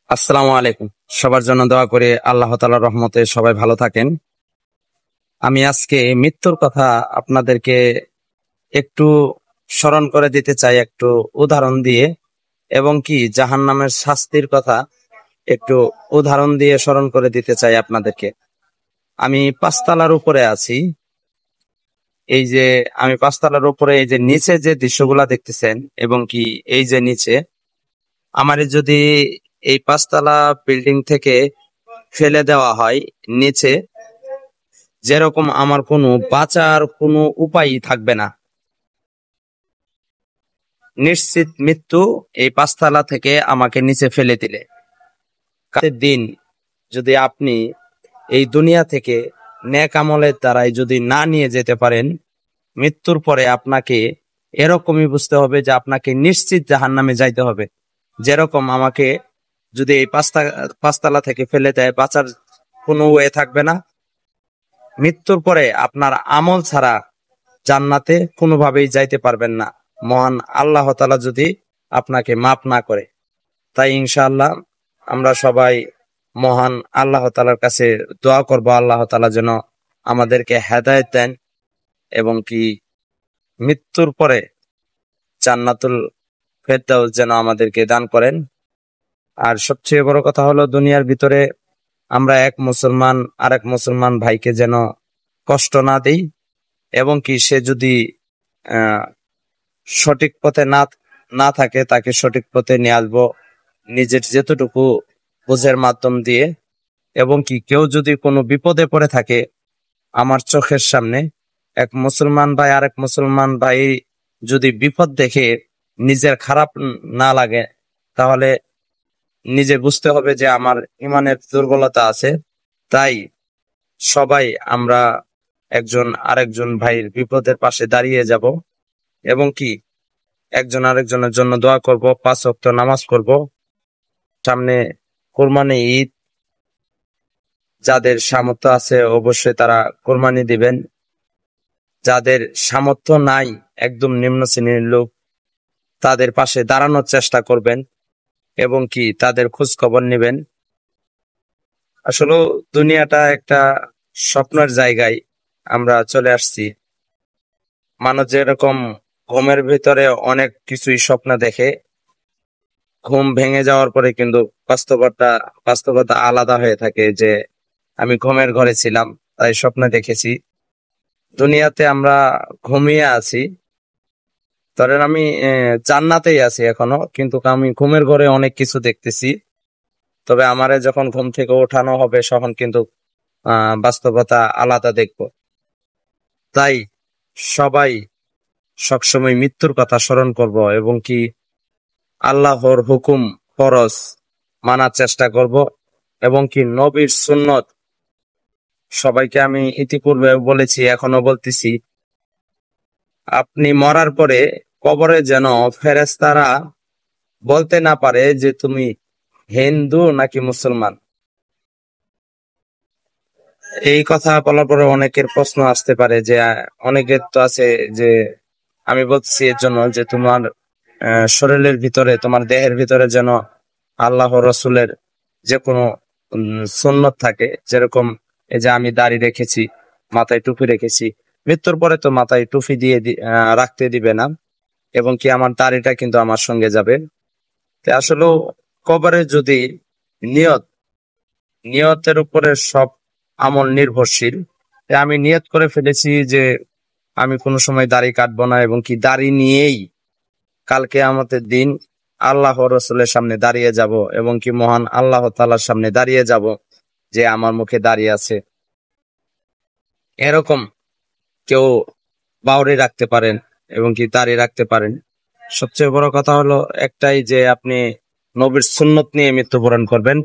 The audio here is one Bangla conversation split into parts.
আসসালামু আলাইকুম। সবার জন্য দোয়া করে আল্লাহ তাআলার রহমতে সবাই ভালো থাকেন। আমি আজকে মৃত্যুর কথা আপনাদেরকে একটু স্মরণ করে দিতে চাই, একটু উদাহরণ দিয়ে, এবং কি জাহান্নামের শাস্তির কথা একটু উদাহরণ দিয়ে স্মরণ করে দিতে চাই আপনাদেরকে। আমি পাঁচতলার উপরে আছি। এই যে আমি পাঁচতলার উপরে, এই যে নিচে যে দৃশ্যগুলা দেখতেছেন, এবং কি এই যে নিচে আমার যদি এই পাঁচতলা বিল্ডিং থেকে ফেলে দেওয়া হয় নিচে, যেরকম আমার কোনো বাঁচার কোনো উপায় থাকবে না। নিশ্চিত মৃত্যু এই পাঁচতলা থেকে আমাকে নিচে ফেলে দিলে। কালকের দিন যদি আপনি এই দুনিয়া থেকে নেক আমলের দ্বারাই যদি না নিয়ে যেতে পারেন, মৃত্যুর পরে আপনাকে এরকমই বুঝতে হবে যে আপনাকে নিশ্চিত জাহান্নামে যাইতে হবে। যেরকম আমাকে যদি এই পাঁচতলা থেকে ফেলে দেয়, বাঁচার কোনো ওয়ে থাকবে না। মৃত্যুর পরে আপনার আমল ছাড়া জান্নাতে কোনোভাবেই যাইতে পারবেন না, মহান আল্লাহ তাআলা যদি আপনাকে মাফ না করে। তাই ইনশাআল্লাহ আমরা সবাই মহান আল্লাহ তাআলার কাছে দোয়া করব, আল্লাহ তাআলা যেন আমাদেরকে হেদায়েত দেন, এবং কি মৃত্যুর পরে জান্নাতুল ফেরদাউস যেন আমাদেরকে দান করেন। আর সবচেয়ে বড় কথা হলো, দুনিয়ার ভিতরে আমরা এক মুসলমান আরেক মুসলমান ভাইকে যেন কষ্ট না দেই, এবং কি সে যদি আহ সঠিক পথে না না থাকে, তাকে সঠিক পথে নিয়ে আসবো নিজের যেতটুকু বোঝের মাধ্যম দিয়ে। এবং কি কেউ যদি কোনো বিপদে পড়ে থাকে, আমার চোখের সামনে এক মুসলমান ভাই আরেক মুসলমান ভাই যদি বিপদ দেখে নিজের খারাপ না লাগে, তাহলে নিজে বুঝতে হবে যে আমার ইমানের দুর্বলতা আছে। তাই সবাই আমরা একজন আরেকজন ভাইয়ের বিপদের পাশে দাঁড়িয়ে যাব, এবং কি একজন আরেকজনের জন্য দোয়া করব, 5 ওয়াক্ত নামাজ করব। সামনে কোরবানি ঈদ, যাদের সামর্থ্য আছে অবশ্যই তারা কোরবানি দিবেন। যাদের সামর্থ্য নাই, একদম নিম্ন শ্রেণীর লোক, তাদের পাশে দাঁড়ানোর চেষ্টা করবেন, এবং কি তাদের খোঁজ খবর নেবেন। আসলে দুনিয়াটা একটা স্বপ্নের জায়গায় আমরা চলে আসছি। মানুষ যেরকম ঘুমের ভিতরে অনেক কিছুই স্বপ্ন দেখে, ঘুম ভেঙে যাওয়ার পরে কিন্তু বাস্তবতা আলাদা হয়ে থাকে, যে আমি ঘুমের ঘরে ছিলাম তাই স্বপ্ন দেখেছি। দুনিয়াতে আমরা ঘুমিয়ে আছি, ধরেন আমি জান্নাতেই আছি এখনো, কিন্তু আমি ঘুমের ঘরে অনেক কিছু দেখতেছি। তবে আমারে যখন ঘুম থেকে ওঠানো হবে, তখন কিন্তু বাস্তবতা আলাদা দেখব। তাই সবাই সবসময় মৃত্যুর কথা স্মরণ করব, এবং কি আল্লাহর হুকুম ফরজ মানার চেষ্টা করব, এবং কি নবীর সুন্নত, সবাইকে আমি ইতিপূর্বে বলেছি এখনো বলতেছি, আপনি মরার পরে কবরে যেন ফেরেশতারা বলতে না পারে যে তুমি হিন্দু নাকি মুসলমান। এই কথা বলার পরে অনেকের প্রশ্ন আসতে পারে, যে অনেকের তো আছে যে, আমি বলছি এর জন্য যে তোমার শরীরের ভিতরে, তোমার দেহের ভিতরে যেন আল্লাহ রসুলের যে কোনো সুন্নত থাকে। যেরকম এই যে আমি দাড়ি রেখেছি, মাথায় টুপি রেখেছি, মৃত্যুর পরে তো মাথায় টুপি দিয়ে রাখতে দিবে না, এবং কি আমার দাড়িটা কিন্তু আমার সঙ্গে যাবে। তো আসলে কবরে যদি নিয়ত, নিয়তের উপরে সব আমল নির্ভরশীল। তাই আমি নিয়ত করে ফেলেছি যে আমি কোনো সময় দাড়ি কাটবো না, এবং কি দাড়ি নিয়েই কালকে আমাদের দিন আল্লাহ রসুলের সামনে দাঁড়িয়ে যাব, এবং কি মহান আল্লাহ তাআলার সামনে দাঁড়িয়ে যাব যে আমার মুখে দাড়ি আছে। এরকম কেউ বাউরি রাখতে পারেন, এবং কি দাড়ি রাখতে পারেন। সবচেয়ে বড় কথা হলো একটাই, যে আপনি নবীর সুন্নত নিয়ে মৃত্যুবরণ করবেন,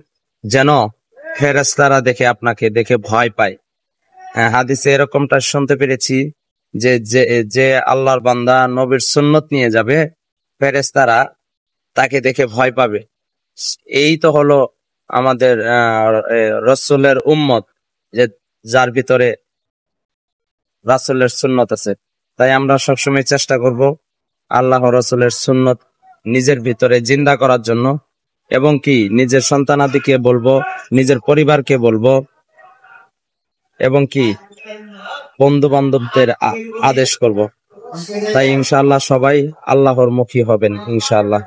যেন ফেরেশতারা দেখে আপনাকে দেখে ভয় পায়। হ্যাঁ, হাদিসে এরকমটা শুনতে পেরেছি যে যে যে আল্লাহর বান্দা নবীর সুন্নত নিয়ে যাবে, ফেরেশতারা তাকে দেখে ভয় পাবে। এই তো হলো আমাদের রসুলের উম্মত, যে যার ভিতরে রাসূলের সুন্নত আছে। তাই আমরা সবসময় চেষ্টা করব আল্লাহ রসুলের সুন্নত নিজের ভিতরে জিন্দা করার জন্য, এবং কি নিজের সন্তানাদিকে বলবো, নিজের পরিবারকে বলবো, এবং কি বন্ধু বান্ধবদের আদেশ করব। তাই ইনশাআল্লাহ সবাই আল্লাহর মুখী হবেন ইনশাআল্লাহ।